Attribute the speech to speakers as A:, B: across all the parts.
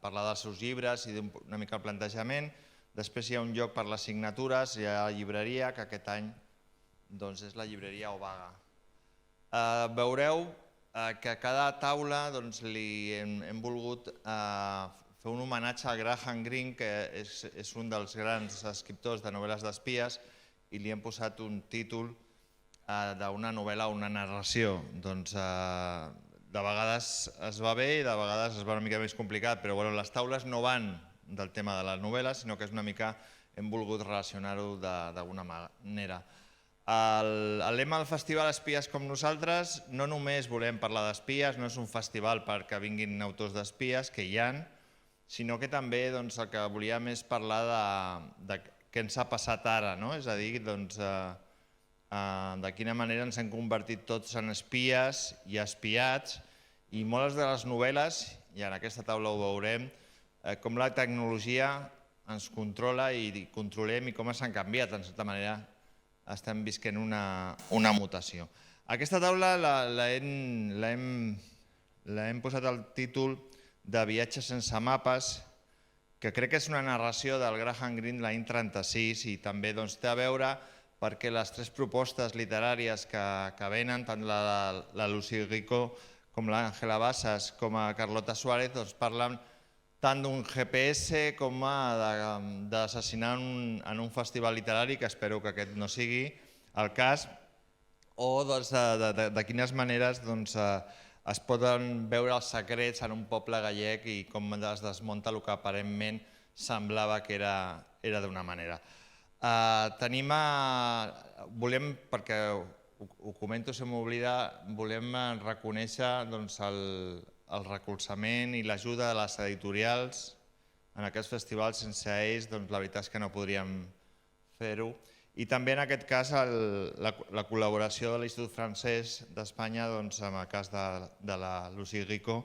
A: parlar dels seus llibres i una mica el plantejament. Després hi ha un lloc per les signatures, hi ha la llibreria, que aquest any és la llibreria Obaga. Veureu que a cada taula li hem volgut fer un homenatge a Graham Greene, que és un dels grans escriptors de novel·les d'espies, i li hem posat un títol d'una novel·la o una narració. Doncs de vegades es va bé i de vegades es va una mica més complicat, però les taules no van del tema de les novel·les, sinó que és una mica hem volgut relacionar-ho d'alguna manera. El lema del Festival Espies com nosaltres, no només volem parlar d'espies, no és un festival perquè vinguin autors d'espies, que hi ha, sinó que també el que volíem és parlar de què ens ha passat ara, és a dir, de quina manera ens hem convertit tots en espies i espiats, i moltes de les novel·les, i en aquesta taula ho veurem, com la tecnologia ens controla i controlem i com s'han canviat, en certa manera estem visquent una mutació. Aquesta taula l'hem posat el títol de Viatge sense mapes, que crec que és una narració del Graham Greene l'any 36 i també té a veure perquè les tres propostes literàries que venen, tant la Lucy Rico com l'Àngela Bassas com a Carlota Suárez, parlen tant d'un GPS com d'assassinar en un festival literari, que espero que aquest no sigui el cas, o de quines maneres es poden veure els secrets en un poble gallec i com es desmunta el que aparentment semblava que era d'una manera. Volem, perquè ho comento si m'oblida, volem reconèixer el recolzament i l'ajuda de les editorials en aquest festival. Sense ells la veritat és que no podríem fer-ho. I també en aquest cas la col·laboració de l'Institut Francès d'Espanya en el cas de la Lucy Rico.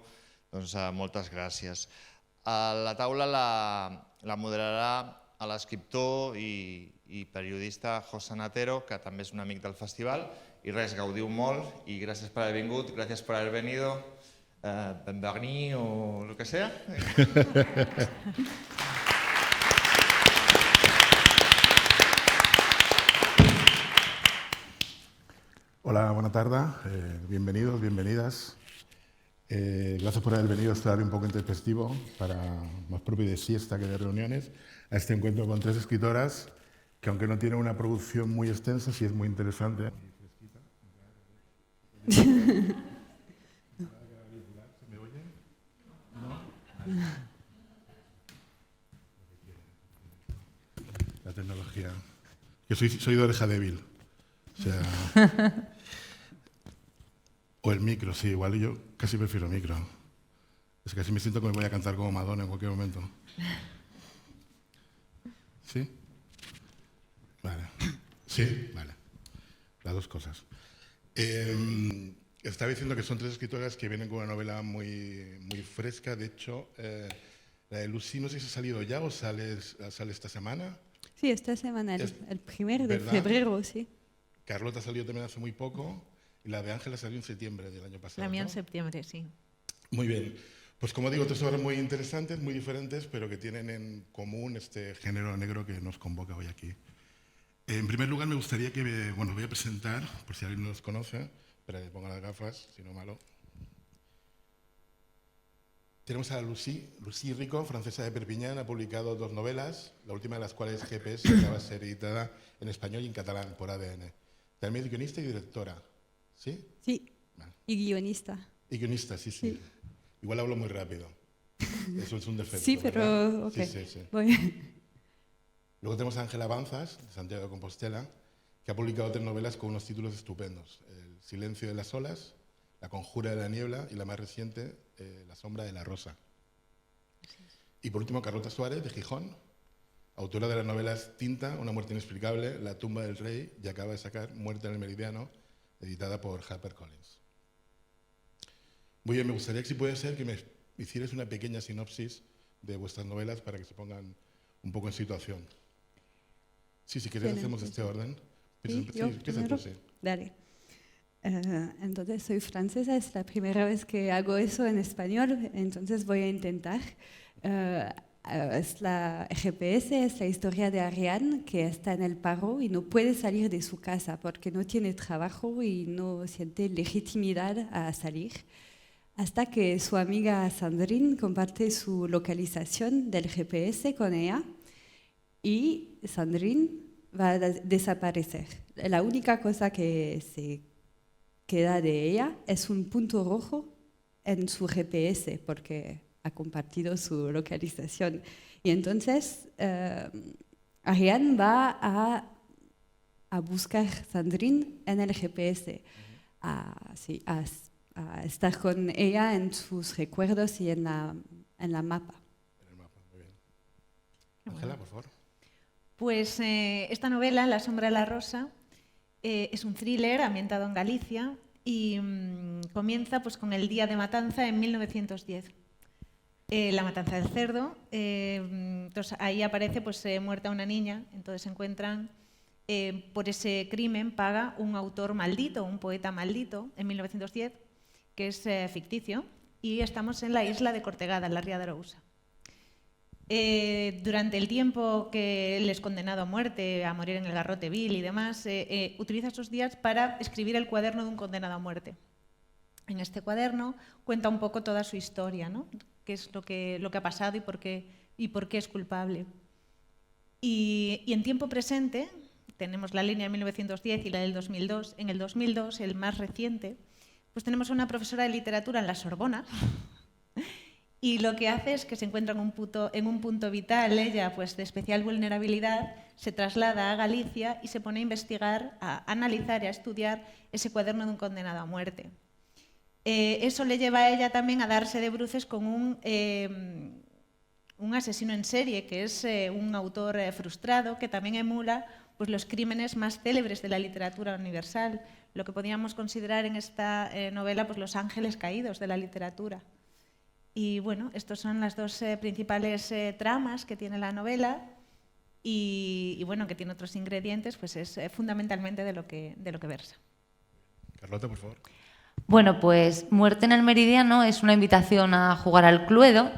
A: Moltes gràcies. La taula la moderarà l'escriptor i periodista José Natero, que també és un amic del festival. I res, gaudiu molt i gràcies per haver vingut, gràcies per haver venido. Bienvenue o lo que sea.
B: Hola, buena tarde. Bienvenidos, bienvenidas. Gracias por haber venido a este horario un poco intempestivo, más propio de siesta que de reuniones, a este encuentro con tres escritoras que, aunque no tienen una producción muy extensa, sí es muy interesante. ¿Se me oye? ¿No? La tecnología. Yo soy de oreja débil. O sea, o el micro, sí, igual yo casi prefiero micro. Es que así me siento que me voy a cantar como Madonna en cualquier momento. ¿Sí? Vale. Sí, vale. Las dos cosas. Estaba diciendo que son tres escritoras que vienen con una novela muy fresca. De hecho, la de Lucy no sé si ha salido ya o sale esta semana.
C: Sí, esta semana, el 1 de febrero, sí.
B: Carlota salió también hace muy poco y la de Ángela salió en septiembre del año pasado.
D: La mía en septiembre, sí.
B: Muy bien. Pues como digo, tres obras muy interesantes, muy diferentes, pero que tienen en común este género negro que nos convoca hoy aquí. En primer lugar, me gustaría que, voy a presentar, por si alguien no los conoce, espera que ponga las gafas, si no malo. Tenemos a Lucy Rico, francesa de Perpiñán, ha publicado 2 novelas, la última de las cuales GPS, que va a ser editada en español y en catalán por ADN. También es guionista y directora, ¿sí?
C: Sí, vale. Y guionista.
B: Y guionista, sí, sí. Igual hablo muy rápido. Eso es un defecto.
C: Sí, pero ok.
B: Sí. Luego tenemos a Ángela Banzas, de Santiago de Compostela, que ha publicado 3 novelas con unos títulos estupendos. El silencio de las olas, La conjura de la niebla y la más reciente, La sombra de la rosa. Y por último, Carlota Suárez, de Gijón, autora de las novelas Tinta, Una muerte inexplicable, La tumba del rey, y acaba de sacar Muerte en el meridiano, editada por HarperCollins. Muy bien, me gustaría que si puede ser que me hicierais una pequeña sinopsis de vuestras novelas para que se pongan un poco en situación. Sí, si queréis hacemos este orden.
C: Sí,
B: empieza tú, sí.
C: Dale. Entonces soy francesa, es la primera vez que hago eso en español, entonces voy a intentar. Es la GPS, es la historia de Ariane, que está en el paro y no puede salir de su casa porque no tiene trabajo y no siente legitimidad a salir, hasta que su amiga Sandrine comparte su localización del GPS con ella y Sandrine va a desaparecer. La única cosa que se queda de ella es un punto rojo en su GPS porque ha compartido su localización. Y entonces Ariane va a buscar Sandrine en el GPS, a estar con ella en sus recuerdos y en la mapa.
B: En el mapa, muy bien. Ángela, por favor.
D: Pues esta novela, La sombra de la rosa, es un thriller ambientado en Galicia y comienza pues, con el día de matanza en 1910. La matanza del cerdo, entonces ahí aparece pues, muerta una niña, entonces se encuentran, por ese crimen paga un autor maldito, un poeta maldito, en 1910, que es ficticio, y estamos en la isla de Cortegada, en la Ría de Arousa. Durante el tiempo que él es condenado a muerte, a morir en el garrote vil y demás, utiliza esos días para escribir el cuaderno de un condenado a muerte. En este cuaderno cuenta un poco toda su historia, ¿no? Qué es lo que ha pasado y por qué es culpable. Y en tiempo presente, tenemos la línea de 1910 y la del 2002. En el 2002, el más reciente, pues tenemos a una profesora de literatura en la Sorbona y lo que hace es que se encuentra en un punto vital, ella pues de especial vulnerabilidad, se traslada a Galicia y se pone a investigar, a analizar y a estudiar ese cuaderno de un condenado a muerte. Eso le lleva a ella también a darse de bruces con un asesino en serie, que es un autor frustrado, que también emula pues, los crímenes más célebres de la literatura universal, lo que podríamos considerar en esta novela pues, los ángeles caídos de la literatura. Y bueno, estas son las dos principales tramas que tiene la novela y bueno, que tiene otros ingredientes, pues es fundamentalmente de lo que versa.
B: Carlota, por favor.
E: Bueno, pues Muerte en el Meridiano es una invitación a jugar al Cluedo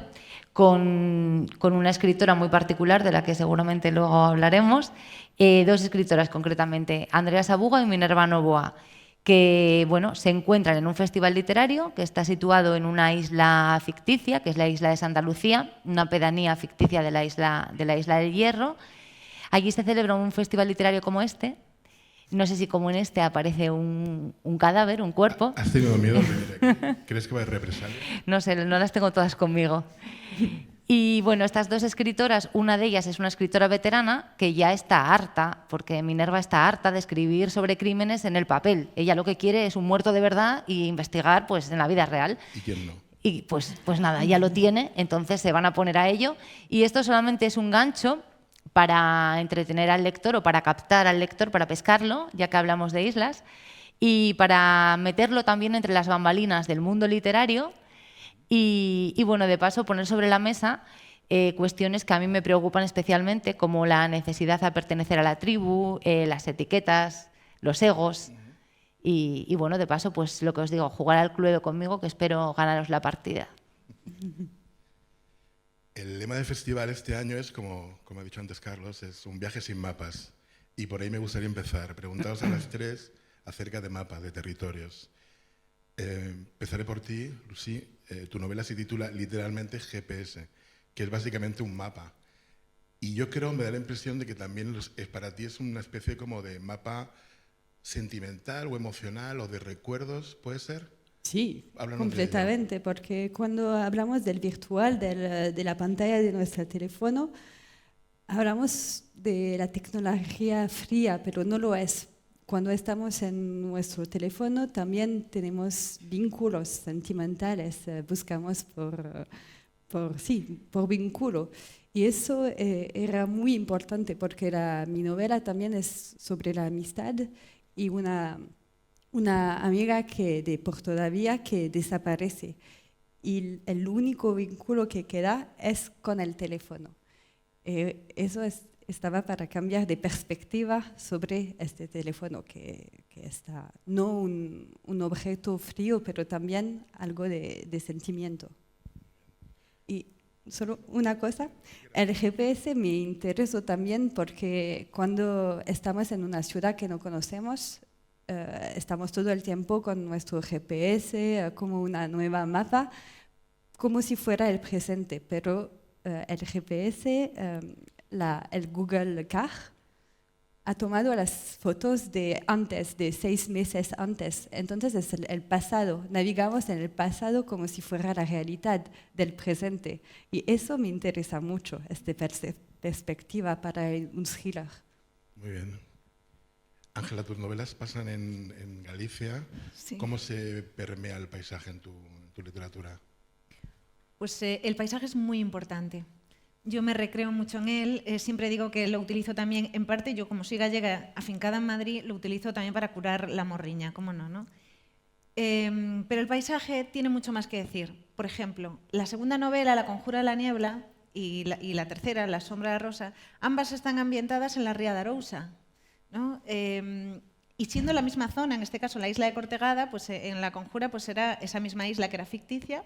E: con una escritora muy particular, de la que seguramente luego hablaremos, dos escritoras concretamente, Andrea Sabuga y Minerva Novoa, que bueno, se encuentran en un festival literario que está situado en una isla ficticia, que es la isla de Santa Lucía, una pedanía ficticia de la isla del Hierro. Allí se celebra un festival literario como este. No sé si como en este aparece un cadáver, un cuerpo.
B: ¿Has tenido miedo de venir aquí? ¿Crees que va a haber represalia?
E: No sé, no las tengo todas conmigo. Y bueno, estas dos escritoras, una de ellas es una escritora veterana que ya está harta, porque Minerva está harta de escribir sobre crímenes en el papel. Ella lo que quiere es un muerto de verdad y investigar pues, en la vida real.
B: ¿Y quién no?
E: Y pues nada, ya lo tiene, entonces se van a poner a ello. Y esto solamente es un gancho para entretener al lector o para captar al lector, para pescarlo, ya que hablamos de islas, y para meterlo también entre las bambalinas del mundo literario y bueno, de paso poner sobre la mesa cuestiones que a mí me preocupan especialmente, como la necesidad de pertenecer a la tribu, las etiquetas, los egos y bueno, de paso, pues lo que os digo, jugar al Cluedo conmigo, que espero ganaros la partida.
B: El lema del festival este año es, como ha dicho antes Carlos, es un viaje sin mapas. Y por ahí me gustaría empezar. Preguntaros a las tres acerca de mapas, de territorios. Empezaré por ti, Lucy. Tu novela se titula literalmente GPS, que es básicamente un mapa. Y yo creo, me da la impresión de que también para ti es una especie como de mapa sentimental o emocional o de recuerdos, ¿puede ser?
C: Sí,
B: Háblanos
C: completamente, porque cuando hablamos del virtual, de la pantalla de nuestro teléfono, hablamos de la tecnología fría, pero no lo es. Cuando estamos en nuestro teléfono también tenemos vínculos sentimentales, buscamos por vínculo. Y eso era muy importante porque mi novela también es sobre la amistad y una amiga de por todavía que desaparece. Y el único vínculo que queda es con el teléfono. Eso es estaba para cambiar de perspectiva sobre este teléfono que está, no un objeto frío, pero también algo de sentimiento. Y solo una cosa, el GPS me interesó también porque cuando estamos en una ciudad que no conocemos, estamos todo el tiempo con nuestro GPS como una nueva mapa, como si fuera el presente, pero el GPS, el Google Car, ha tomado las fotos de antes, de 6 meses antes. Entonces es el pasado, navegamos en el pasado como si fuera la realidad del presente. Y eso me interesa mucho, esta perspectiva para un thriller.
B: Muy bien. Ángela, tus novelas pasan en Galicia.
D: Sí.
B: ¿Cómo se permea el paisaje en tu literatura?
D: Pues el paisaje es muy importante. Yo me recreo mucho en él, siempre digo que lo utilizo también, en parte yo como soy gallega afincada en Madrid, lo utilizo también para curar la morriña, ¿cómo no? ¿no? Pero el paisaje tiene mucho más que decir. Por ejemplo, la segunda novela, La conjura de la niebla, y la tercera, La sombra de la rosa, ambas están ambientadas en la Ría de Arousa, ¿no? Y siendo la misma zona, en este caso la isla de Cortegada, pues en La conjura pues era esa misma isla que era ficticia,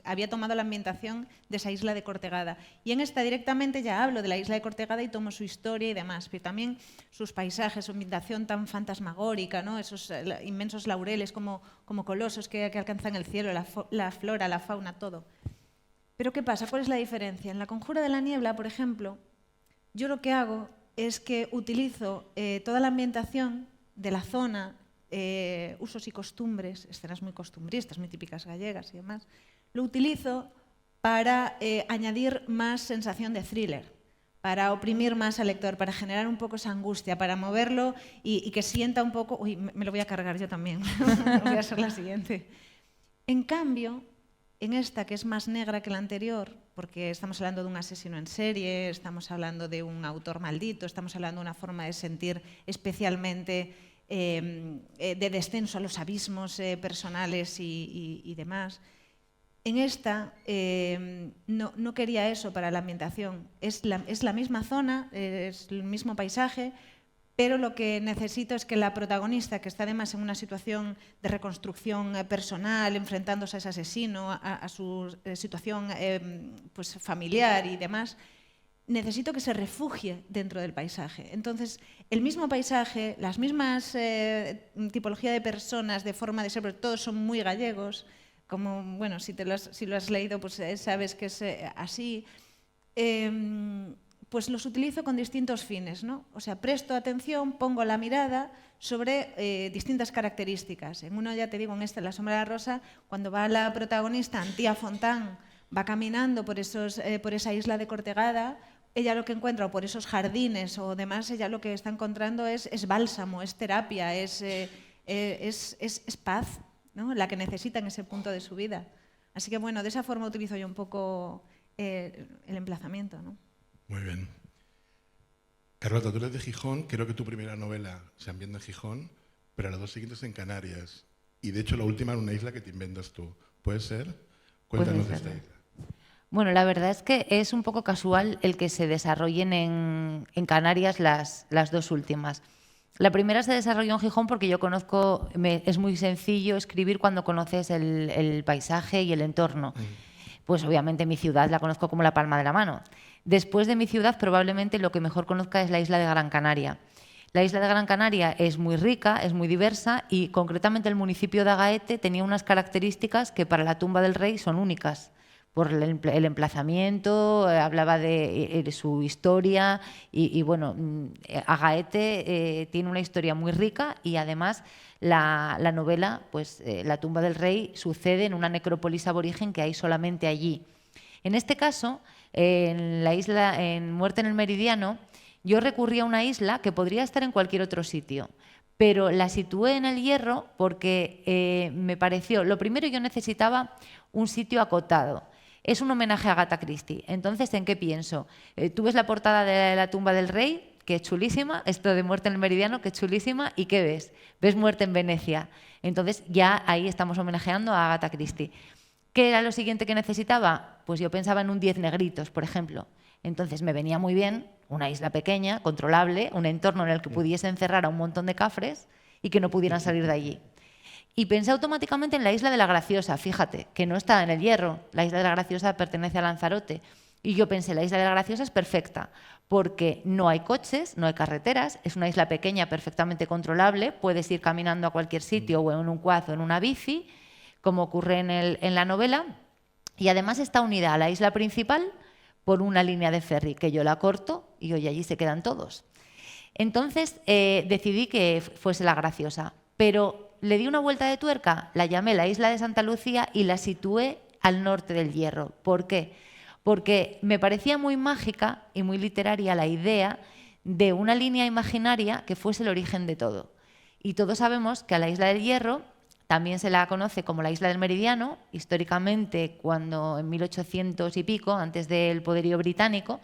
D: había tomado la ambientación de esa isla de Cortegada. Y en esta directamente ya hablo de la isla de Cortegada y tomo su historia y demás, pero también sus paisajes, su ambientación tan fantasmagórica, ¿no? Esos inmensos laureles como colosos que alcanzan el cielo, la flora, la fauna, todo. Pero ¿qué pasa? ¿Cuál es la diferencia? En La conjura de la niebla, por ejemplo, yo lo que hago es que utilizo toda la ambientación de la zona, usos y costumbres, escenas muy costumbristas, muy típicas gallegas y demás, lo utilizo para añadir más sensación de thriller, para oprimir más al lector, para generar un poco esa angustia, para moverlo y que sienta un poco... Uy, me lo voy a cargar yo también, voy a ser la siguiente. En cambio, en esta, que es más negra que la anterior, porque estamos hablando de un asesino en serie, estamos hablando de un autor maldito, estamos hablando de una forma de sentir especialmente de descenso a los abismos personales y demás. En esta no quería eso para la ambientación. Es la misma zona, es el mismo paisaje, pero lo que necesito es que la protagonista, que está además en una situación de reconstrucción personal, enfrentándose a ese asesino, a su situación pues familiar y demás, necesito que se refugie dentro del paisaje. Entonces, el mismo paisaje, las mismas tipología de personas, de forma de ser, pero todos son muy gallegos, como, bueno, si lo has leído, pues sabes que es así, pues los utilizo con distintos fines, ¿no? O sea, presto atención, pongo la mirada sobre distintas características. En uno, ya te digo, en este, La sombra de la rosa, cuando va la protagonista, Antía Fontán, va caminando por esa isla de Cortegada, ella lo que encuentra, o por esos jardines o demás, ella lo que está encontrando es bálsamo, es terapia, es paz, ¿no? La que necesita en ese punto de su vida. Así que, bueno, de esa forma utilizo yo un poco el emplazamiento, ¿no?
B: Muy bien. Carlota, tú eres de Gijón, creo que tu primera novela se ambienta en Gijón, pero las dos siguientes en Canarias. Y de hecho la última en una isla que te inventas tú. ¿Puede ser? Cuéntanos de esta isla.
E: Bueno, la verdad es que es un poco casual el que se desarrollen en Canarias las dos últimas. La primera se desarrolló en Gijón porque yo conozco, es muy sencillo escribir cuando conoces el paisaje y el entorno. Pues obviamente mi ciudad la conozco como la palma de la mano. Después de mi ciudad probablemente lo que mejor conozca es la isla de Gran Canaria. La isla de Gran Canaria es muy rica, es muy diversa y concretamente el municipio de Agaete tenía unas características que para la tumba del rey son únicas. Por el emplazamiento, hablaba de su historia y bueno, Agaete tiene una historia muy rica y además la novela, pues la tumba del rey sucede en una necrópolis aborigen que hay solamente allí. En este caso, en la isla, en Muerte en el Meridiano, yo recurrí a una isla que podría estar en cualquier otro sitio, pero la situé en el Hierro porque me pareció, lo primero yo necesitaba un sitio acotado. Es un homenaje a Agatha Christie. Entonces, ¿en qué pienso? Tú ves la portada de la tumba del rey, que es chulísima, esto de Muerte en el Meridiano, que es chulísima, ¿y qué ves? Ves Muerte en Venecia. Entonces, ya ahí estamos homenajeando a Agatha Christie. ¿Qué era lo siguiente que necesitaba? Pues yo pensaba en un 10 negritos, por ejemplo. Entonces me venía muy bien una isla pequeña, controlable, un entorno en el que pudiese encerrar a un montón de cafres y que no pudieran salir de allí. Y pensé automáticamente en la isla de la Graciosa, fíjate, que no está en el Hierro. La isla de la Graciosa pertenece a Lanzarote. Y yo pensé, la isla de la Graciosa es perfecta, porque no hay coches, no hay carreteras, es una isla pequeña perfectamente controlable, puedes ir caminando a cualquier sitio o en un quad o en una bici, como ocurre en la novela, y además está unida a la isla principal por una línea de ferry, que yo la corto y hoy allí se quedan todos. Entonces decidí que fuese la Graciosa, pero le di una vuelta de tuerca, la llamé la isla de Santa Lucía y la situé al norte del Hierro. ¿Por qué? Porque me parecía muy mágica y muy literaria la idea de una línea imaginaria que fuese el origen de todo. Y todos sabemos que a la isla del Hierro también se la conoce como la isla del Meridiano, históricamente cuando en 1800 y pico, antes del poderío británico,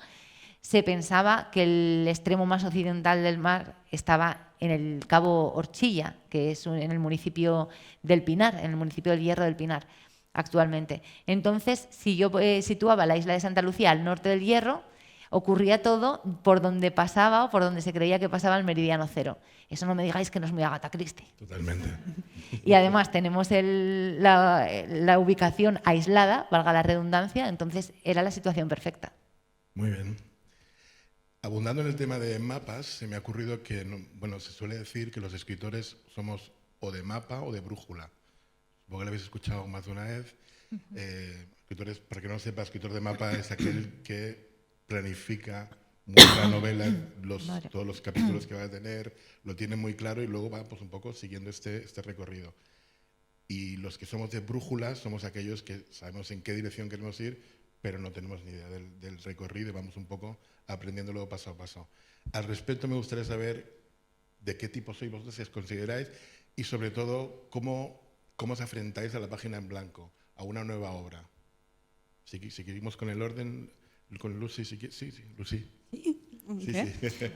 E: se pensaba que el extremo más occidental del mar estaba en el Cabo Orchilla, que es en el municipio del Pinar, en el municipio del Hierro del Pinar, actualmente. Entonces, si yo situaba la isla de Santa Lucía al norte del Hierro, ocurría todo por donde pasaba o por donde se creía que pasaba el meridiano cero. Eso no me digáis que no es muy Agatha Christie.
B: Totalmente.
E: Y además tenemos la ubicación aislada, valga la redundancia, entonces era la situación perfecta.
B: Muy bien. Abundando en el tema de mapas, se me ha ocurrido que, bueno, se suele decir que los escritores somos o de mapa o de brújula. Supongo que lo habéis escuchado más de una vez. Escritores, para que no lo sepa, escritor de mapa es aquel que planifica muy la novela, todos los capítulos que va a tener, lo tiene muy claro y luego va pues, un poco siguiendo este recorrido. Y los que somos de brújula somos aquellos que sabemos en qué dirección queremos ir, pero no tenemos ni idea del recorrido y vamos un poco aprendiéndolo paso a paso. Al respecto, me gustaría saber de qué tipo sois vosotros, si os consideráis, y sobre todo, cómo os afrentáis a la página en blanco, a una nueva obra. Si seguimos con el orden, con Lucy, sí, Lucy.
C: Sí, okay.
B: Sí.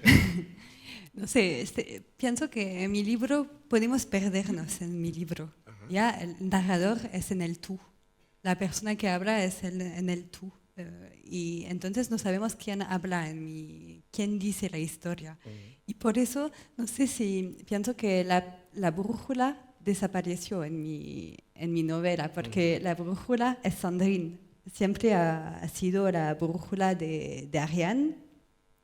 C: No sé, pienso que en mi libro podemos perdernos en mi libro. Ya el narrador es en el tú, la persona que habla es en el tú. Y entonces no sabemos quién habla quién dice la historia. Y por eso, no sé si pienso que la brújula desapareció en mi novela, porque la brújula es Sandrine. Siempre ha sido la brújula de Ariane,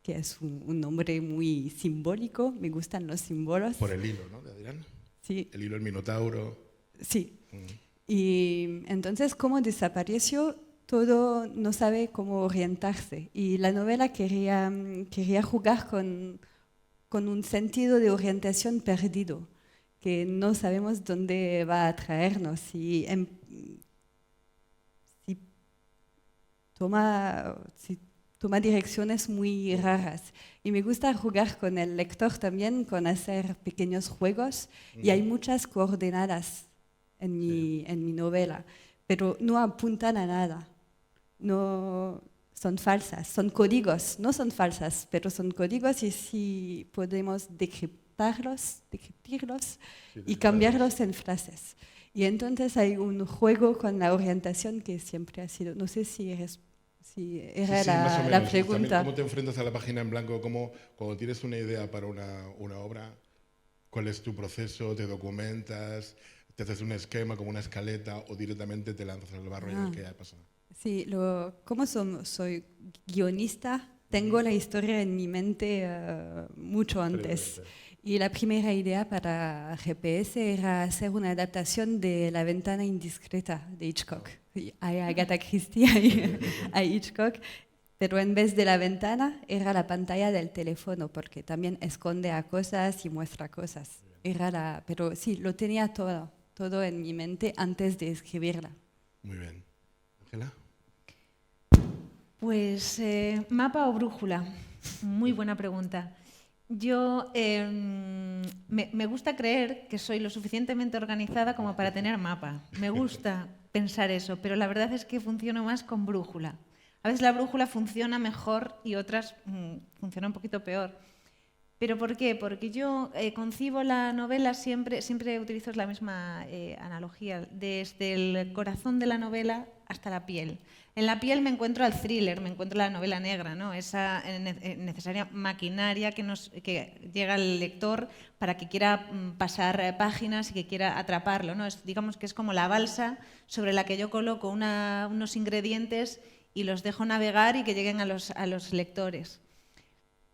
C: que es un nombre muy simbólico, me gustan los símbolos.
B: Por el hilo, ¿no? De Adrián.
C: Sí.
B: El hilo, el minotauro.
C: Sí. Y entonces, como desapareció, todo no sabe cómo orientarse. Y la novela quería jugar con un sentido de orientación perdido, que no sabemos dónde va a traernos. Si toma direcciones muy raras. Y me gusta jugar con el lector también, con hacer pequeños juegos. Y hay muchas coordenadas en mi novela, pero no apuntan a nada. No son falsas, son códigos, no son falsas, pero son códigos y sí podemos decriptirlos y cambiarlos en frases. Y entonces hay un juego con la orientación que siempre ha sido, no sé si era la pregunta.
B: También, ¿cómo te enfrentas a la página en blanco? Cuando tienes una idea para una obra, ¿cuál es tu proceso? ¿Te documentas? ¿Te haces un esquema como una escaleta o directamente te lanzas al barro y a ver qué ha pasado?
C: Sí, como soy guionista, tengo la historia en mi mente mucho antes. Y la primera idea para GPS era hacer una adaptación de La ventana indiscreta de Hitchcock. Hay Agatha Christie, hay Hitchcock, pero en vez de la ventana era la pantalla del teléfono, porque también esconde a cosas y muestra cosas. Pero sí, lo tenía todo en mi mente antes de escribirla.
B: Muy bien. ¿Ángela?
D: Pues mapa o brújula, muy buena pregunta. Yo me gusta creer que soy lo suficientemente organizada como para tener mapa. Me gusta pensar eso, pero la verdad es que funciono más con brújula. A veces la brújula funciona mejor y otras funciona un poquito peor. ¿Pero por qué? Porque yo concibo la novela, siempre utilizo la misma analogía, desde el corazón de la novela hasta la piel. En la piel me encuentro al thriller, me encuentro la novela negra, ¿no? Esa necesaria maquinaria que llega al lector para que quiera pasar páginas y que quiera atraparlo, ¿no? Digamos que es como la balsa sobre la que yo coloco unos ingredientes y los dejo navegar y que lleguen a los lectores.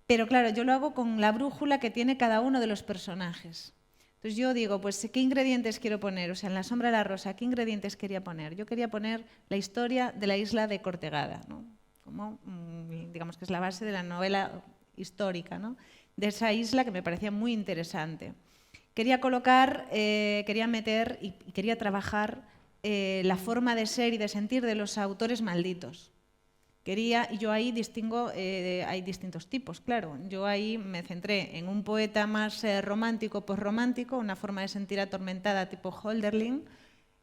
D: Pero claro, yo lo hago con la brújula que tiene cada uno de los personajes. Entonces yo digo, pues, ¿qué ingredientes quiero poner? O sea, en La sombra de la rosa, ¿qué ingredientes quería poner? Yo quería poner la historia de la isla de Cortegada, ¿no? Como, digamos que es la base de la novela histórica, ¿no? De esa isla que me parecía muy interesante. Quería colocar, quería meter y quería trabajar la forma de ser y de sentir de los autores malditos. Y yo ahí distingo, hay distintos tipos, claro. Yo ahí me centré en un poeta más romántico, posromántico, una forma de sentir atormentada tipo Hölderlin,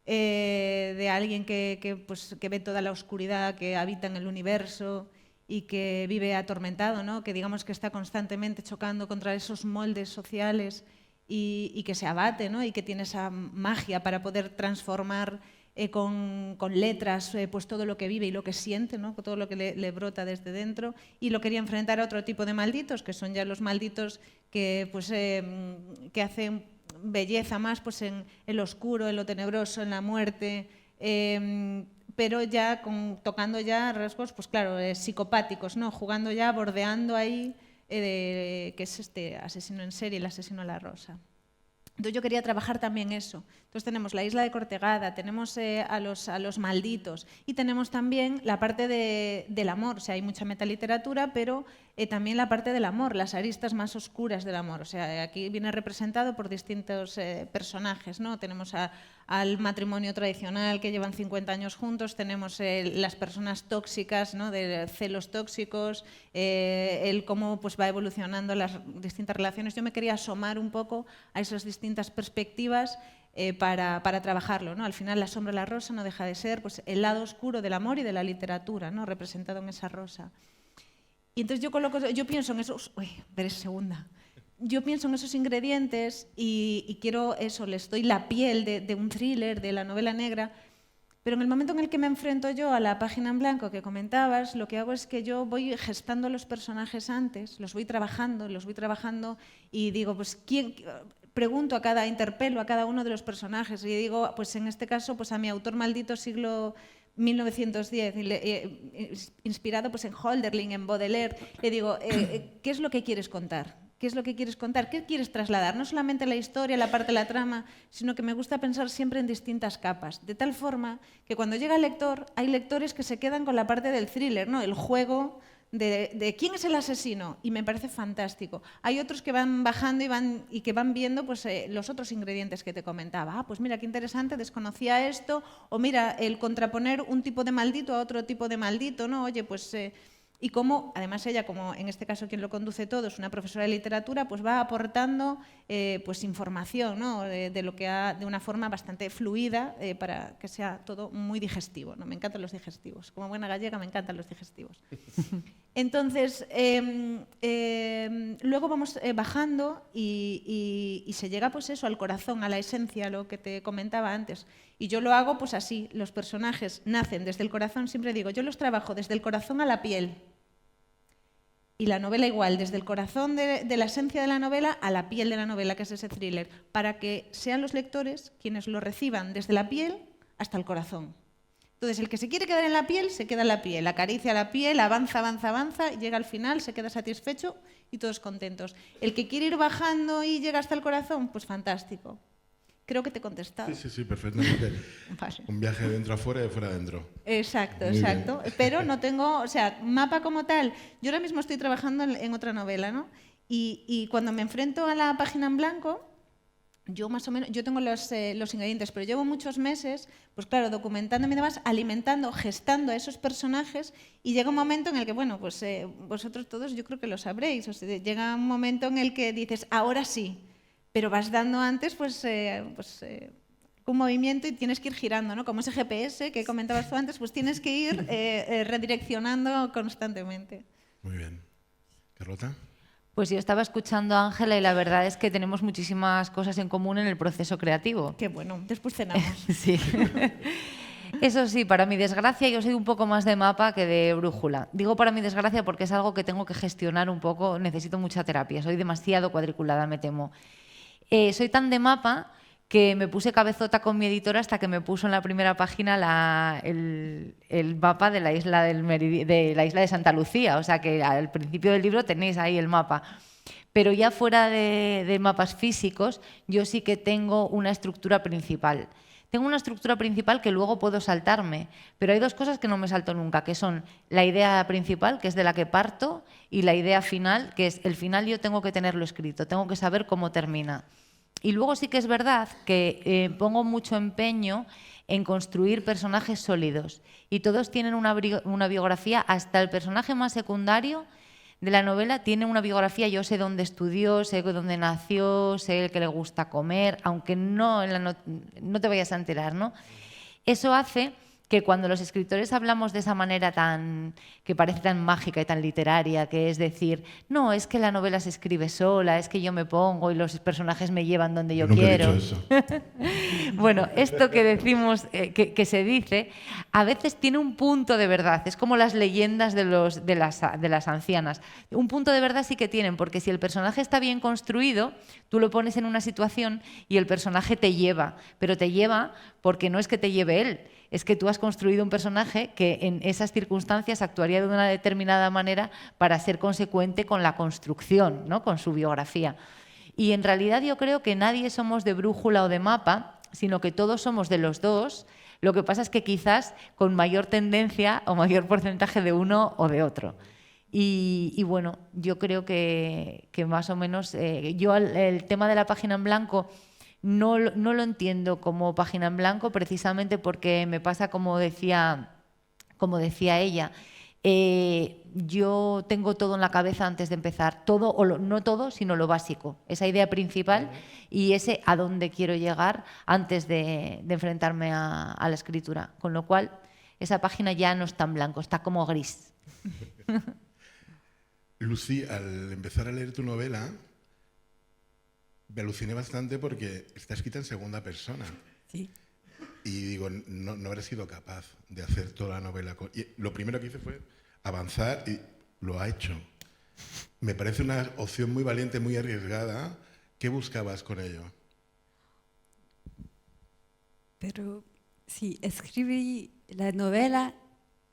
D: de alguien que ve toda la oscuridad que habita en el universo y que vive atormentado, ¿no? Que digamos que está constantemente chocando contra esos moldes sociales y que se abate, ¿no? Y que tiene esa magia para poder transformar con letras pues todo lo que vive y lo que siente, ¿no? Todo lo que le brota desde dentro, y lo quería enfrentar a otro tipo de malditos, que son ya los malditos que hacen belleza más pues, en lo oscuro, en lo tenebroso, en la muerte, pero ya tocando ya rasgos, pues claro, psicopáticos, ¿no? Jugando ya, bordeando ahí, que es este asesino en serie, el asesino a la rosa. Entonces yo quería trabajar también eso. Entonces tenemos la isla de Cortegada, tenemos a los malditos y tenemos también la parte del amor. O sea, hay mucha metaliteratura, pero también la parte del amor, las aristas más oscuras del amor. O sea, aquí viene representado por distintos personajes, ¿no? Tenemos al matrimonio tradicional que llevan 50 años juntos, tenemos las personas tóxicas, ¿no? De celos tóxicos, el cómo pues, va evolucionando las distintas relaciones. Yo me quería asomar un poco a esas distintas perspectivas para trabajarlo, ¿no? Al final, La sombra de la rosa no deja de ser pues, el lado oscuro del amor y de la literatura, ¿no? Representado en esa rosa. Y entonces yo pienso en esos... Uy, veré segunda. Yo pienso en esos ingredientes y quiero eso, les doy la piel de un thriller, de la novela negra, pero en el momento en el que me enfrento yo a la página en blanco que comentabas, lo que hago es que yo voy gestando los personajes antes, los voy trabajando y digo, pues, pregunto interpelo a cada uno de los personajes y digo, pues en este caso, pues a mi autor maldito siglo 1910, inspirado pues en Hölderlin, en Baudelaire, le digo, ¿qué es lo que quieres contar? ¿Qué es lo que quieres contar? ¿Qué quieres trasladar? No solamente la historia, la parte de la trama, sino que me gusta pensar siempre en distintas capas, de tal forma que cuando llega el lector, hay lectores que se quedan con la parte del thriller, ¿no? El juego de quién es el asesino, y me parece fantástico. Hay otros que van bajando y que van viendo pues, los otros ingredientes que te comentaba. Ah, pues mira, qué interesante, desconocía esto, o mira, el contraponer un tipo de maldito a otro tipo de maldito, ¿no? Oye, pues... y cómo, además ella, como en este caso quien lo conduce todo, es una profesora de literatura, pues va aportando pues información, ¿no? de una forma bastante fluida para que sea todo muy digestivo, ¿no? Me encantan los digestivos. Como buena gallega me encantan los digestivos. Entonces, luego vamos bajando y se llega pues eso, al corazón, a la esencia, lo que te comentaba antes. Y yo lo hago pues así, los personajes nacen desde el corazón, siempre digo, yo los trabajo desde el corazón a la piel. Y la novela igual, desde el corazón de la esencia de la novela a la piel de la novela, que es ese thriller, para que sean los lectores quienes lo reciban desde la piel hasta el corazón. Entonces, el que se quiere quedar en la piel, se queda en la piel, acaricia la piel, avanza, avanza, avanza, y llega al final, se queda satisfecho y todos contentos. El que quiere ir bajando y llega hasta el corazón, pues fantástico. Creo que te he contestado.
B: Sí, perfectamente.
D: Vale.
B: Un viaje de dentro a fuera y de fuera adentro.
D: Exacto,
B: Muy
D: exacto.
B: bien.
D: Pero no tengo, o sea, mapa como tal. Yo ahora mismo estoy trabajando en otra novela, ¿no? Y cuando me enfrento a la página en blanco, yo más o menos, yo tengo los ingredientes, pero llevo muchos meses, pues claro, documentándome y demás, alimentando, gestando a esos personajes, y llega un momento en el que, bueno, pues vosotros todos yo creo que lo sabréis, o sea, llega un momento en el que dices, ahora sí, pero vas dando antes un movimiento y tienes que ir girando, ¿no? Como ese GPS que comentabas tú antes, pues tienes que ir redireccionando constantemente.
B: Muy bien. ¿Carlota?
E: Pues yo estaba escuchando a Ángela y la verdad es que tenemos muchísimas cosas en común en el proceso creativo.
D: Qué bueno, después cenamos.
E: Sí. Eso sí, para mi desgracia yo soy un poco más de mapa que de brújula. Digo para mi desgracia porque es algo que tengo que gestionar un poco, necesito mucha terapia, soy demasiado cuadriculada, me temo. Soy tan de mapa que me puse cabezota con mi editora hasta que me puso en la primera página el mapa de la isla de la isla de Santa Lucía, o sea que al principio del libro tenéis ahí el mapa. Pero ya fuera de mapas físicos, yo sí que tengo una estructura principal. Tengo una estructura principal que luego puedo saltarme, pero hay dos cosas que no me salto nunca, que son la idea principal, que es de la que parto, y la idea final, que es el final yo tengo que tenerlo escrito, tengo que saber cómo termina. Y luego sí que es verdad que pongo mucho empeño en construir personajes sólidos, y todos tienen una biografía, hasta el personaje más secundario de la novela tiene una biografía, yo sé dónde estudió, sé dónde nació, sé que le gusta comer, aunque no te vayas a enterar, ¿no? Eso hace que cuando los escritores hablamos de esa manera que parece tan mágica y tan literaria, que es decir, no, es que la novela se escribe sola, es que yo me pongo y los personajes me llevan donde yo
B: Nunca
E: quiero.
B: he dicho eso.
E: Bueno, esto que decimos, que se dice, a veces tiene un punto de verdad. Es como las leyendas de las ancianas. Un punto de verdad sí que tienen, porque si el personaje está bien construido, tú lo pones en una situación y el personaje te lleva, pero te lleva porque no es que te lleve él, es que tú has construido un personaje que en esas circunstancias actuaría de una determinada manera para ser consecuente con la construcción, ¿no? Con su biografía. Y en realidad yo creo que nadie somos de brújula o de mapa, sino que todos somos de los dos. Lo que pasa es que quizás con mayor tendencia o mayor porcentaje de uno o de otro. Y bueno, yo creo que más o menos, yo el tema de la página en blanco no lo entiendo como página en blanco, precisamente porque me pasa como decía ella. Yo tengo todo en la cabeza antes de empezar, todo, no todo, sino lo básico, esa idea principal y ese a dónde quiero llegar antes de enfrentarme a la escritura. Con lo cual, esa página ya no está en blanco, está como gris.
B: Lucy, al empezar a leer tu novela, me aluciné bastante porque está escrita en segunda persona.
C: Sí.
B: Y digo, no habré sido capaz de hacer toda la novela. Y lo primero que hice fue avanzar y lo ha hecho. Me parece una opción muy valiente, muy arriesgada. ¿Qué buscabas con ello?
C: Pero sí, escribí la novela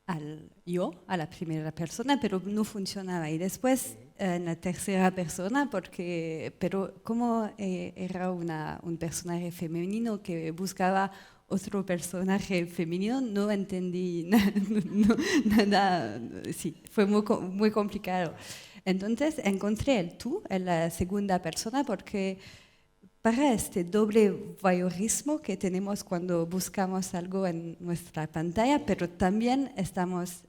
C: a la primera persona, pero no funcionaba. Y después en la tercera persona, pero como era un personaje femenino que buscaba otro personaje femenino, no entendí nada, sí, fue muy complicado. Entonces encontré el tú en la segunda persona porque para este doble voyeurismo que tenemos cuando buscamos algo en nuestra pantalla, pero también estamos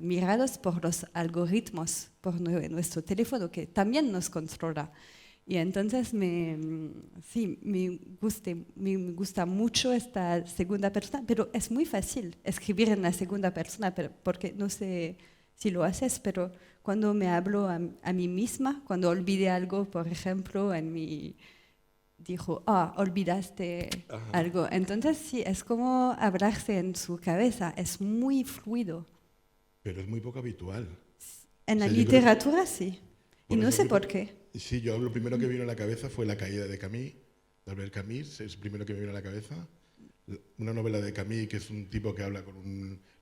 C: mirados por los algoritmos, por nuestro teléfono que también nos controla. Y entonces me gusta mucho esta segunda persona, pero es muy fácil escribir en la segunda persona, porque no sé si lo haces, pero cuando me hablo a mí misma, cuando olvidé algo, por ejemplo, dijo, olvidaste algo. Entonces sí, es como hablarse en su cabeza, es muy fluido.
B: Pero es muy poco habitual.
C: En la literatura sí, y no sé por qué.
B: Sí, lo primero que me vino a la cabeza fue La caída de Camus, de Albert Camus, es el primero que me vino a la cabeza. Una novela de Camus que es un tipo que habla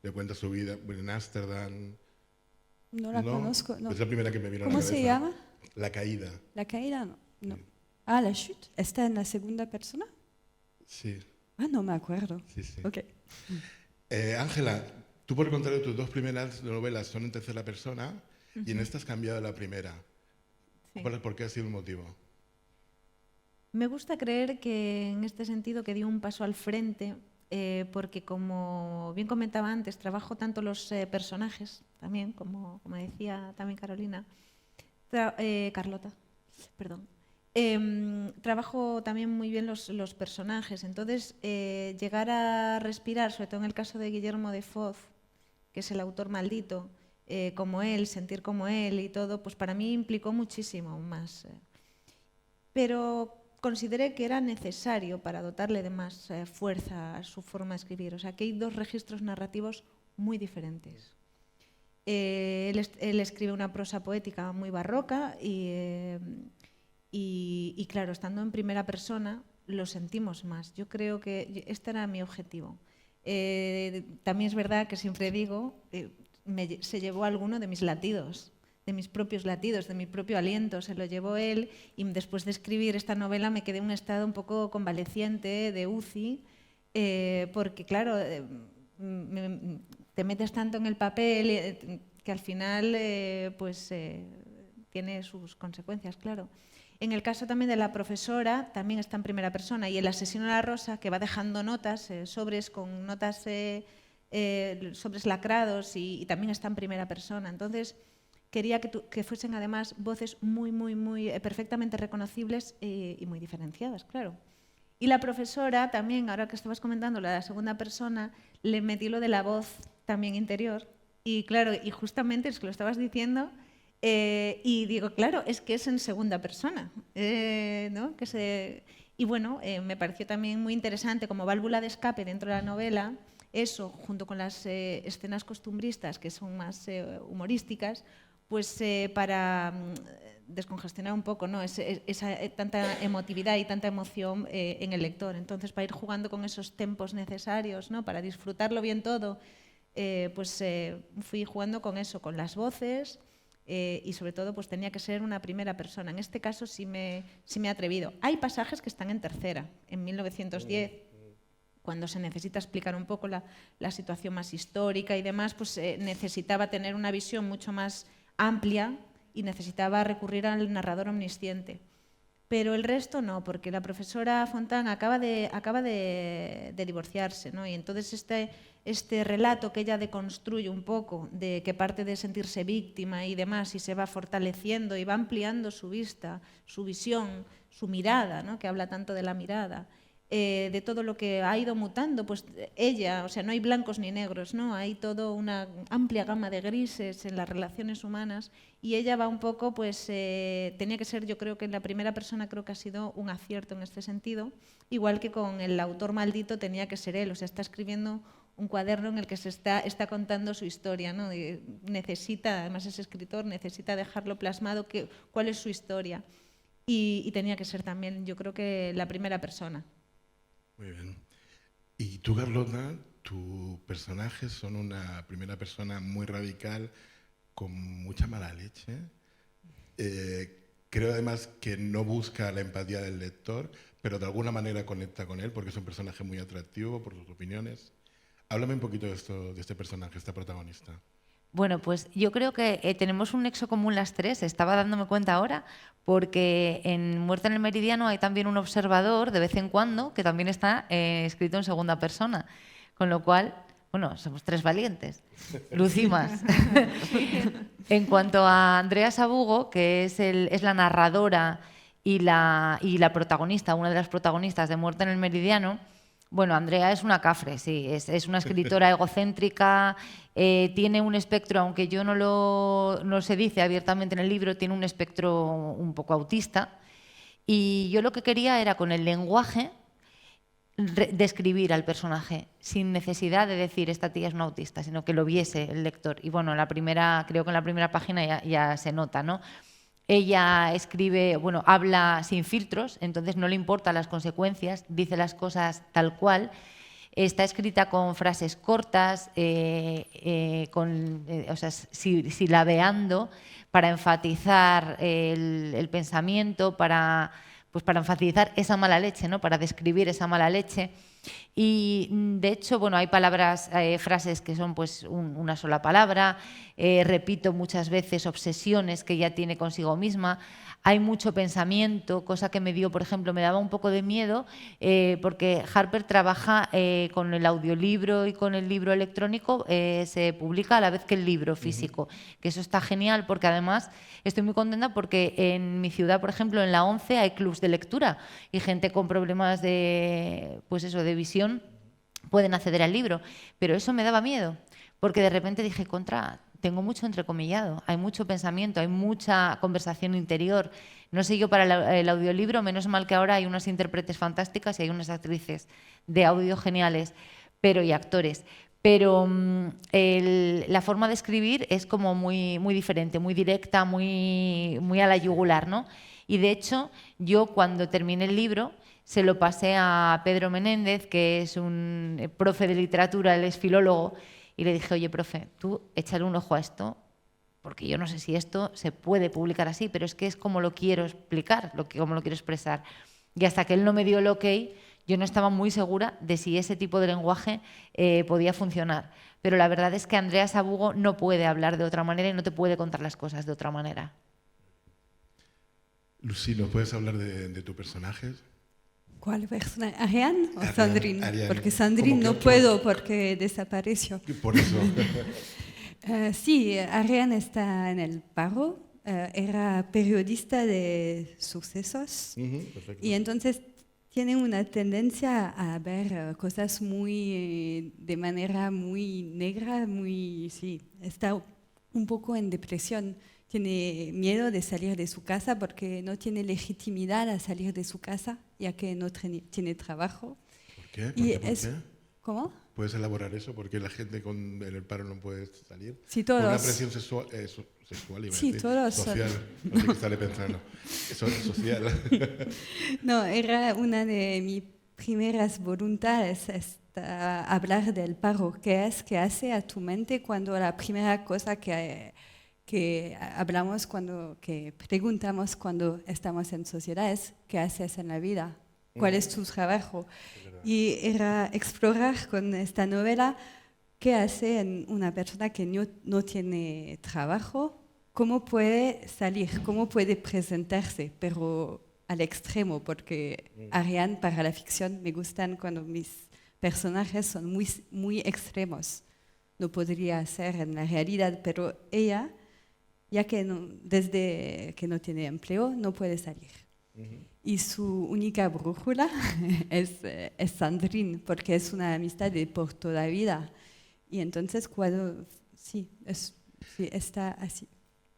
B: le cuenta su vida en Ámsterdam.
C: No la conozco. No.
B: Es la primera que me vino a la
C: ¿Cómo
B: cabeza.
C: se llama?
B: La caída.
C: La caída, no.
B: Sí.
C: La chute, ¿está en la segunda persona?
B: Sí.
C: No me acuerdo.
B: Sí, sí.
C: Ok.
B: Ángela, tú por el contrario, tus dos primeras novelas son en tercera persona y en esta has cambiado la primera.
D: Sí.
B: ¿Por qué ha sido el motivo?
D: Me gusta creer que en este sentido que di un paso al frente, porque como bien comentaba antes, trabajo tanto los personajes, también, como decía también Carolina, Carlota, perdón. Trabajo también muy bien los personajes, entonces llegar a respirar, sobre todo en el caso de Guillermo de Foz, que es el autor maldito, como él, sentir como él y todo, pues para mí implicó muchísimo más. Pero consideré que era necesario para dotarle de más fuerza a su forma de escribir. O sea, que hay dos registros narrativos muy diferentes. Él escribe una prosa poética muy barroca y claro, estando en primera persona lo sentimos más. Yo creo que este era mi objetivo. También es verdad que siempre digo, se llevó alguno de mis latidos, de mis propios latidos, de mi propio aliento, se lo llevó él, y después de escribir esta novela me quedé en un estado un poco convaleciente, de UCI, porque claro, te metes tanto en el papel que al final tiene sus consecuencias, claro. En el caso también de la profesora, también está en primera persona, y el asesino de la rosa, que va dejando notas, sobres con notas, sobres lacrados, y también está en primera persona. Entonces, quería que fuesen además voces muy perfectamente reconocibles y muy diferenciadas, claro. Y la profesora también, ahora que estabas comentando la segunda persona, le metí lo de la voz también interior. Y claro, y justamente es que lo estabas diciendo, y digo, claro, es que es en segunda persona, ¿no? Y bueno, me pareció también muy interesante como válvula de escape dentro de la novela, eso, junto con las escenas costumbristas, que son más humorísticas, pues para descongestionar un poco, ¿no? esa tanta emotividad y tanta emoción en el lector. Entonces, para ir jugando con esos tempos necesarios, ¿no? Para disfrutarlo bien todo, fui jugando con eso, con las voces, y sobre todo pues tenía que ser una primera persona. En este caso sí me he atrevido. Hay pasajes que están en tercera, en 1910, cuando se necesita explicar un poco la situación más histórica y demás, pues necesitaba tener una visión mucho más amplia y necesitaba recurrir al narrador omnisciente. Pero el resto no, porque la profesora Fontán acaba de divorciarse, ¿no? Y entonces este relato que ella deconstruye un poco, de que parte de sentirse víctima y demás, y se va fortaleciendo y va ampliando su vista, su visión, su mirada, ¿no? Que habla tanto de la mirada, de todo lo que ha ido mutando, pues ella, o sea, no hay blancos ni negros, ¿no? Hay toda una amplia gama de grises en las relaciones humanas, y ella va un poco, pues tenía que ser, yo creo que en la primera persona creo que ha sido un acierto en este sentido, igual que con el autor maldito tenía que ser él, o sea, está escribiendo un cuaderno en el que se está contando su historia, ¿no? Necesita, además es escritor, necesita dejarlo plasmado, cuál es su historia, y tenía que ser también, yo creo que la primera persona.
B: Muy bien. Y tú, Carlota, tus personajes son una primera persona muy radical, con mucha mala leche. Creo además que no busca la empatía del lector, pero de alguna manera conecta con él, porque es un personaje muy atractivo por sus opiniones. Háblame un poquito de este personaje, esta protagonista.
E: Bueno, pues yo creo que tenemos un nexo común las tres, estaba dándome cuenta ahora, porque en Muerte en el Meridiano hay también un observador de vez en cuando que también está escrito en segunda persona, con lo cual, bueno, somos tres valientes, lucimos. En cuanto a Andrea Sabugo, que es la narradora y la protagonista, una de las protagonistas de Muerte en el Meridiano, bueno, Andrea es una cafre, sí, es una escritora egocéntrica, tiene un espectro, aunque yo no se dice abiertamente en el libro, tiene un espectro un poco autista, y yo lo que quería era con el lenguaje describir al personaje, sin necesidad de decir esta tía es una autista, sino que lo viese el lector. Y bueno, creo que en la primera página ya se nota, ¿no? Ella escribe, bueno, habla sin filtros, entonces no le importan las consecuencias, dice las cosas tal cual. Está escrita con frases cortas, silabeando, para enfatizar el pensamiento, para enfatizar esa mala leche, ¿no? Para describir esa mala leche. Y de hecho, bueno, hay frases que son pues una sola palabra, repito muchas veces obsesiones que ella tiene consigo misma, hay mucho pensamiento, cosa que me daba un poco de miedo, porque Harper trabaja con el audiolibro y con el libro electrónico, se publica a la vez que el libro físico, que eso está genial, porque además estoy muy contenta porque en mi ciudad, por ejemplo, en la 11 hay clubs de lectura y gente con problemas de visión pueden acceder al libro, pero eso me daba miedo, porque de repente dije, tengo mucho entrecomillado, hay mucho pensamiento, hay mucha conversación interior. No sé yo para el audiolibro, menos mal que ahora hay unas intérpretes fantásticas y hay unas actrices de audio geniales y actores. Pero la forma de escribir es como muy, muy diferente, muy directa, muy a la yugular, ¿no? Y de hecho, yo cuando terminé el libro se lo pasé a Pedro Menéndez, que es un profe de literatura, él es filólogo, y le dije, oye, profe, tú échale un ojo a esto, porque yo no sé si esto se puede publicar así, pero es que es como lo quiero explicar, como lo quiero expresar. Y hasta que él no me dio el ok, yo no estaba muy segura de si ese tipo de lenguaje podía funcionar. Pero la verdad es que Andrea Sabugo no puede hablar de otra manera y no te puede contar las cosas de otra manera.
B: Lucy, ¿nos puedes hablar de tu personaje?
C: ¿Cuál persona? ¿Ariane o
B: Ariane,
C: Sandrine?
B: Ariane.
C: Porque Sandrine
B: ¿Cómo
C: no
B: que-
C: puedo porque desapareció.
B: Por eso.
C: Sí, Ariane está en el paro, era periodista de sucesos
B: Perfecto.
C: y entonces tiene una tendencia a ver cosas muy de manera muy negra, sí, está un poco en depresión. Tiene miedo de salir de su casa porque no tiene legitimidad a salir de su casa, ya que no tiene trabajo.
B: ¿Por qué? ¿Por
C: Y
B: qué? ¿Por
C: es-
B: qué?
C: ¿Cómo?
B: ¿Puedes elaborar eso? ¿Por qué la gente en el paro no puede salir?
C: Sí,
B: ¿Por una
C: todos.
B: presión sexual, sexual iba a
C: Sí,
B: decir.
C: todos son.
B: Social. No sé qué estaré pensando. Eso es social.
C: No, era una de mis primeras voluntades hablar del paro, qué hace a tu mente cuando la primera cosa que hablamos, que preguntamos cuando estamos en sociedad es qué haces en la vida, cuál es tu trabajo. Y era explorar con esta novela qué hace en una persona que no tiene trabajo, cómo puede salir, cómo puede presentarse, pero al extremo, porque Ariane para la ficción me gustan cuando mis personajes son muy, muy extremos. No podría ser en la realidad, pero ella, ya que desde que no tiene empleo, no puede salir. Y su única brújula es Sandrine, porque es una amistad de por toda la vida. Y entonces cuando, sí, está así.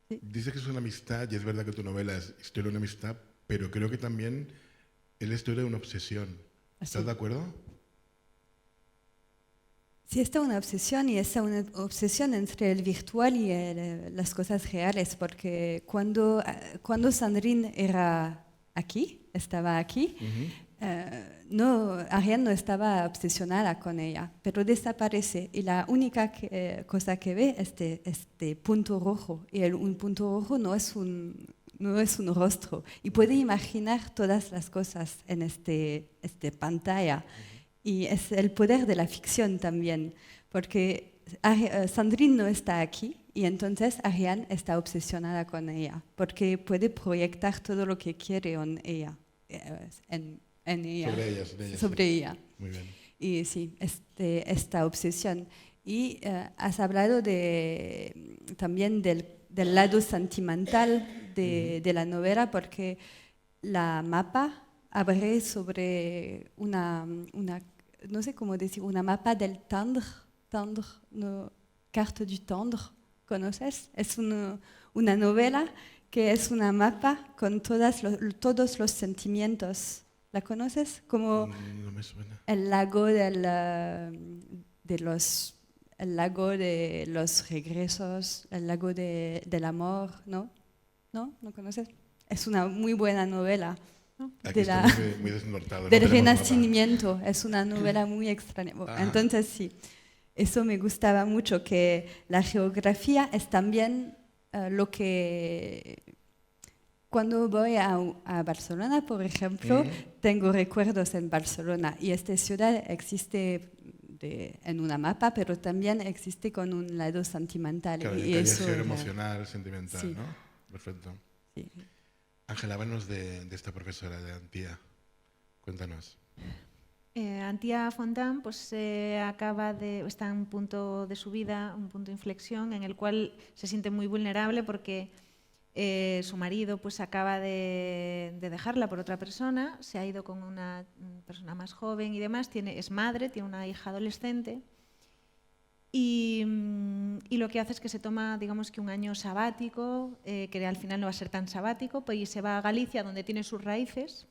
C: Sí.
B: Dices que es una amistad, y es verdad que tu novela es historia de una amistad, pero creo que también es la historia de una obsesión. ¿Estás
C: Así.
B: de acuerdo?
C: Sí, está una obsesión y está una obsesión entre el virtual y las cosas reales, porque cuando Sandrine estaba aquí, Ariane no estaba obsesionada con ella, pero desaparece y la única cosa que ve es este punto rojo y un punto rojo no es un rostro y puede imaginar todas las cosas en este pantalla. Y es el poder de la ficción también, porque Sandrine no está aquí y entonces Ariane está obsesionada con ella, porque puede proyectar todo lo que quiere en ella. En ella. Sobre ella.
B: Muy bien.
C: Y sí, esta obsesión. Y has hablado también del lado sentimental de la novela, porque la mapa abre sobre una no sé cómo decir, una mapa del tendre, no, Carte du tendre, ¿conoces? Es una novela que es una mapa con todos los sentimientos. ¿La conoces? Como
B: No me suena.
C: el lago el lago de los regresos, el lago del amor, ¿no? ¿No? ¿No conoces? Es una muy buena novela. ¿No?
B: Aquí
C: De
B: estamos muy desnortados.
C: del
B: no tenemos mapa.
C: Renacimiento, es una novela muy extraña.
B: Ajá.
C: Entonces sí, eso me gustaba mucho, que la geografía es también lo que... Cuando voy a Barcelona, por ejemplo, tengo recuerdos en Barcelona y esta ciudad existe en una mapa, pero también existe con un lado sentimental.
B: Claro,
C: y
B: el
C: eso
B: ser emocional, sentimental,
C: Sí.
B: ¿no? Perfecto.
C: Sí.
B: Ángela, háblanos de esta profesora de Antía. Cuéntanos.
D: Antía Fontán pues, está en un punto de su vida, un punto de inflexión en el cual se siente muy vulnerable porque su marido pues, acaba de dejarla por otra persona, se ha ido con una persona más joven y demás, es madre, tiene una hija adolescente y lo que hace es que se toma, digamos que un año sabático, que al final no va a ser tan sabático, pues, y se va a Galicia, donde tiene sus raíces,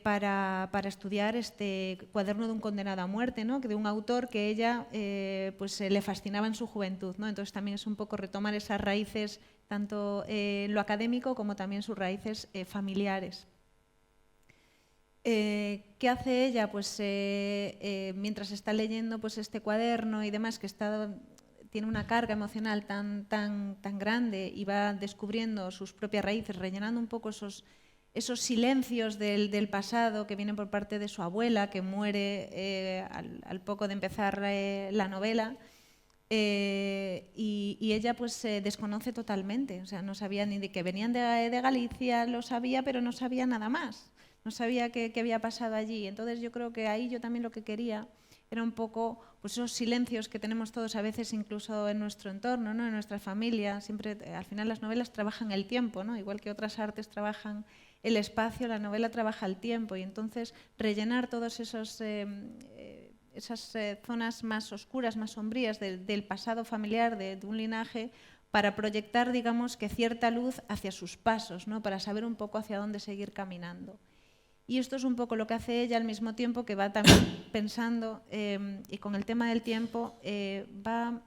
D: para estudiar este cuaderno de un condenado a muerte, ¿no? Que de un autor que ella pues, le fascinaba en su juventud, ¿no? Entonces también es un poco retomar esas raíces, tanto en lo académico como también sus raíces familiares. ¿Qué hace ella? Pues mientras está leyendo pues, este cuaderno y demás, que tiene una carga emocional tan grande, y va descubriendo sus propias raíces, rellenando un poco esos silencios del pasado que vienen por parte de su abuela, que muere al poco de empezar la novela, y ella pues se desconoce totalmente, o sea, no sabía ni de que venían de Galicia, lo sabía, pero no sabía nada más, no sabía qué había pasado allí. Entonces yo creo que ahí yo también lo que quería era un poco pues esos silencios que tenemos todos a veces, incluso en nuestro entorno, ¿no? En nuestra familia. Siempre, al final las novelas trabajan el tiempo, ¿no? Igual que otras artes trabajan el espacio, la novela trabaja el tiempo, y entonces rellenar todas esas zonas más oscuras, más sombrías del pasado familiar, de un linaje, para proyectar, digamos, que cierta luz hacia sus pasos, ¿no? Para saber un poco hacia dónde seguir caminando. Y esto es un poco lo que hace ella, al mismo tiempo que va también pensando, y con el tema del tiempo, va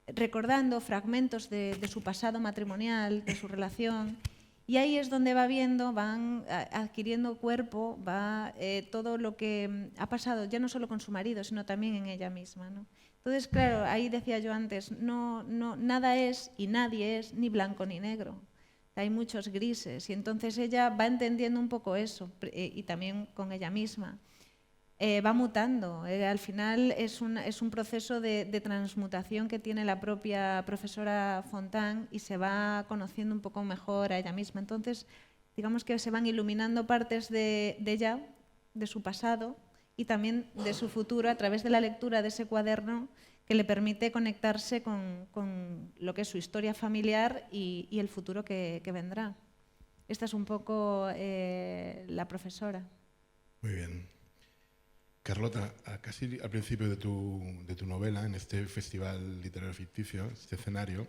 D: recordando fragmentos de su pasado matrimonial, de su relación, y ahí es donde va viendo, van adquiriendo cuerpo, va todo lo que ha pasado, ya no solo con su marido, sino también en ella misma, ¿no? Entonces, claro, ahí decía yo antes, nada es y nadie es ni blanco ni negro. Hay muchos grises, y entonces ella va entendiendo un poco eso, y también con ella misma. Va mutando, al final es un proceso de transmutación que tiene la propia profesora Fontán, y se va conociendo un poco mejor a ella misma. Entonces, digamos que se van iluminando partes de ella, de su pasado, y también de su futuro a través de la lectura de ese cuaderno, que le permite conectarse con lo que es su historia familiar y el futuro que vendrá. Esta es un poco la profesora.
B: Muy bien. Carlota, casi al principio de tu novela, en este festival literario ficticio, este escenario,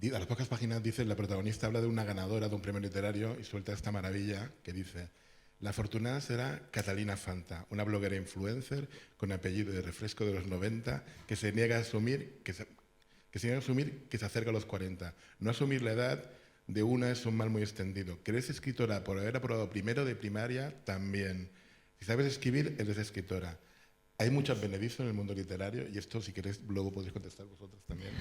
B: a las pocas páginas dice, la protagonista habla de una ganadora de un premio literario y suelta esta maravilla que dice: la afortunada será Catalina Fanta, una bloguera influencer con apellido de refresco de los 90 que se niega a asumir que se acerca a los 40. No asumir la edad de una es un mal muy extendido. Que eres escritora por haber aprobado primero de primaria, también. Si sabes escribir, eres escritora. Hay muchos beneficios en el mundo literario, y esto, si queréis, luego podéis contestar vosotros también.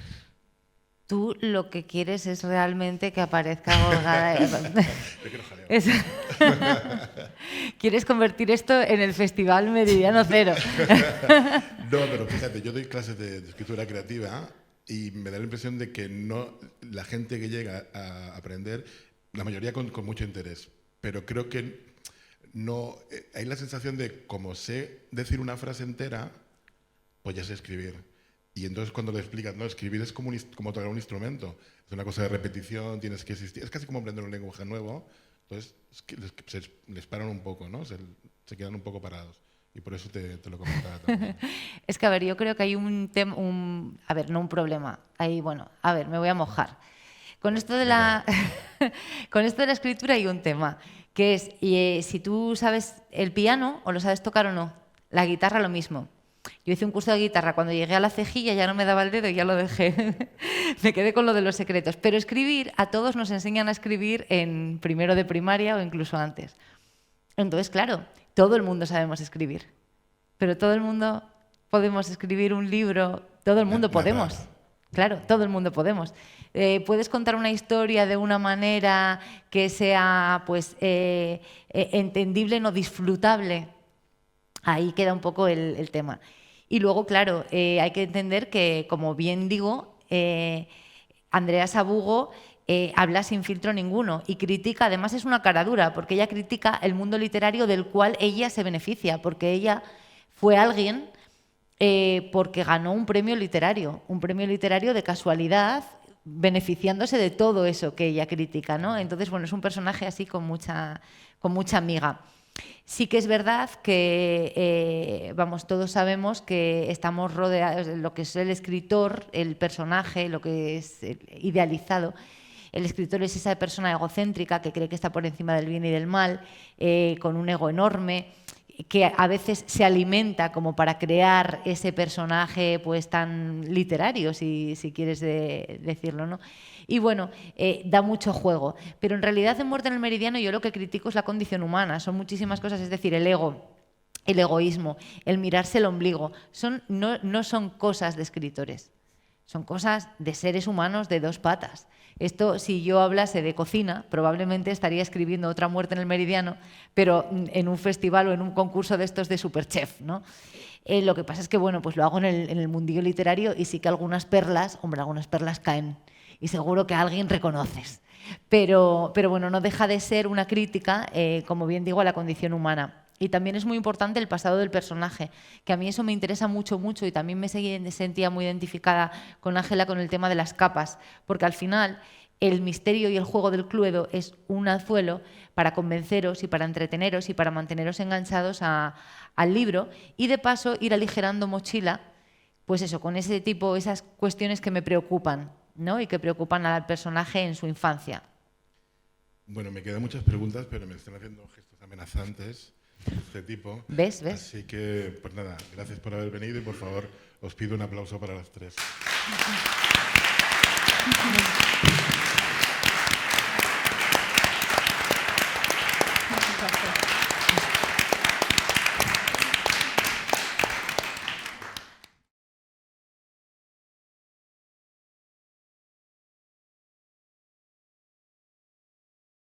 E: Tú lo que quieres es realmente que aparezca Gorgada.
B: Yo quiero jaleo.
E: Quieres convertir esto en el Festival Meridiano Cero.
B: No, pero fíjate, yo doy clases de escritura creativa y me da la impresión de que la gente que llega a aprender, la mayoría con mucho interés, pero creo que no, hay la sensación de, como sé decir una frase entera, pues ya sé escribir. Y entonces cuando le explicas, no, escribir es como tocar un instrumento, es una cosa de repetición, tienes que existir, es casi como aprender un lenguaje nuevo. Entonces les paran un poco, ¿no? Se quedan un poco parados. Y por eso te lo comentaba también.
E: Es que, a ver, yo creo que hay un tema, a ver, no un problema. Ahí, bueno, a ver, me voy a mojar. Con esto de la escritura hay un tema, que es si tú sabes el piano o lo sabes tocar o no. La guitarra lo mismo. Yo hice un curso de guitarra, cuando llegué a la cejilla ya no me daba el dedo y ya lo dejé. Me quedé con lo de los secretos. Pero escribir, a todos nos enseñan a escribir en primero de primaria o incluso antes. Entonces, claro, todo el mundo sabemos escribir. Pero todo el mundo podemos escribir un libro, todo el mundo podemos. Claro, todo el mundo podemos. Puedes contar una historia de una manera que sea pues, entendible, no disfrutable. Ahí queda un poco el tema. Y luego, claro, hay que entender que, como bien digo, Andrea Sabugo habla sin filtro ninguno y critica, además es una cara dura, porque ella critica el mundo literario del cual ella se beneficia, porque ella fue alguien porque ganó un premio literario de casualidad, beneficiándose de todo eso que ella critica, ¿no? Entonces, bueno, es un personaje así con mucha amiga. Sí que es verdad que, vamos, todos sabemos que estamos rodeados de lo que es el escritor, el personaje, lo que es idealizado. El escritor es esa persona egocéntrica que cree que está por encima del bien y del mal, con un ego enorme, que a veces se alimenta como para crear ese personaje pues tan literario, si quieres decirlo, ¿no? Y bueno, da mucho juego. Pero en realidad en Muerte en el Meridiano yo lo que critico es la condición humana. Son muchísimas cosas, es decir, el ego, el egoísmo, el mirarse el ombligo. No son cosas de escritores, son cosas de seres humanos de dos patas. Esto, si yo hablase de cocina, probablemente estaría escribiendo otra Muerte en el Meridiano, pero en un festival o en un concurso de estos de Superchef, ¿no? Lo que pasa es que, bueno, pues lo hago en el mundillo literario y sí que algunas perlas caen y seguro que a alguien reconoces. Pero bueno, no deja de ser una crítica, como bien digo, a la condición humana. Y también es muy importante el pasado del personaje, que a mí eso me interesa mucho, mucho, y también me sentía muy identificada con Ángela con el tema de las capas, porque al final el misterio y el juego del Cluedo es un anzuelo para convenceros y para entreteneros y para manteneros enganchados al libro y de paso ir aligerando mochila, pues eso, con ese tipo, esas cuestiones que me preocupan, ¿no? Y que preocupan al personaje en su infancia.
B: Bueno, me quedan muchas preguntas, pero me están haciendo gestos amenazantes de este tipo.
E: ¿Ves?
B: Así que, pues nada, gracias por haber venido y por favor os pido un aplauso para las tres.